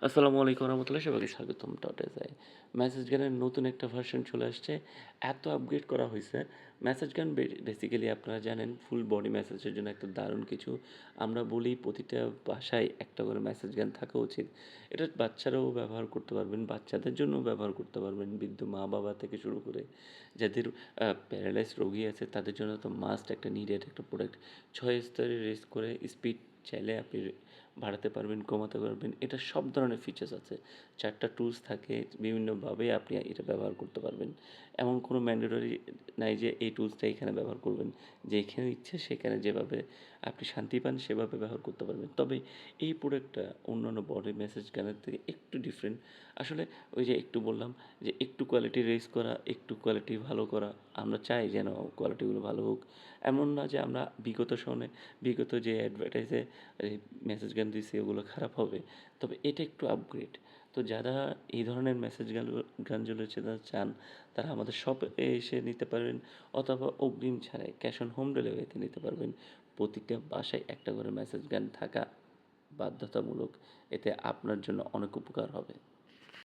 আসসালামু আলাইকুম রহমতুল্লাহ, সবাইকে স্বাগতম ডট এসআই। মেসেজ গানের নতুন একটা ভার্সন চলে আসছে। এত আপগ্রেড করা হয়েছে। মেসেজ গান বেসিক্যালি আপনারা জানেন ফুল বডি মেসেজের জন্য একটা দারুণ কিছু। আমরা বলি প্রতিটা বাসায় একটা করে মেসেজ গান থাকা উচিত। এটা বাচ্চারাও ব্যবহার করতে পারবেন, বাচ্চাদের জন্যও ব্যবহার করতে পারবেন, বৃদ্ধ মা-বাবা থেকে শুরু করে যাদের প্যারালাইজ রোগী আছে তাদের জন্য তো মাস্ট একটা নিডেড একটা প্রোডাক্ট। ৬ স্তরে রেজ করে স্পিড চাইলে আপনি বাড়াতে পারবেন, কমাতে পারবেন। এটা সব ধরনের ফিচার্স আছে। ৪ টা টুলস থাকে, বিভিন্নভাবে আপনি এটা ব্যবহার করতে পারবেন। এমন কোনো ম্যান্ডেটরি নাই যে এই টুলসটা এখানে ব্যবহার করবেন। যেখানে ইচ্ছে সেখানে যেভাবে আপনি শান্তি পান সেভাবে ব্যবহার করতে পারবেন। তবে এই প্রোডাক্টটা অন্যান্য বডি মেসেজ গানের থেকে একটু ডিফারেন্ট। আসলে ওই যে একটু বললাম যে একটু কোয়ালিটি রেইজ করা, একটু কোয়ালিটি ভালো করা। আমরা চাই যেন কোয়ালিটিগুলো ভালো হোক। এমন না যে আমরা বিগত যে অ্যাডভার্টাইজে এই মেসেজ গান দিছি ওগুলো খারাপ হবে। তবে এটা একটু আপগ্রেড। তো যারা এই ধরনের গানগুলো যারা চান তারা আমাদের শপে এসে নিতে পারবেন অথবা অগ্রিম ছাড়াই ক্যাশ অন হোম ডেলিভারিতে নিতে পারবেন। প্রতিটা বাসায় একটা করে মেসেজ গান থাকা বাধ্যতামূলক। এতে আপনার জন্য অনেক উপকার হবে।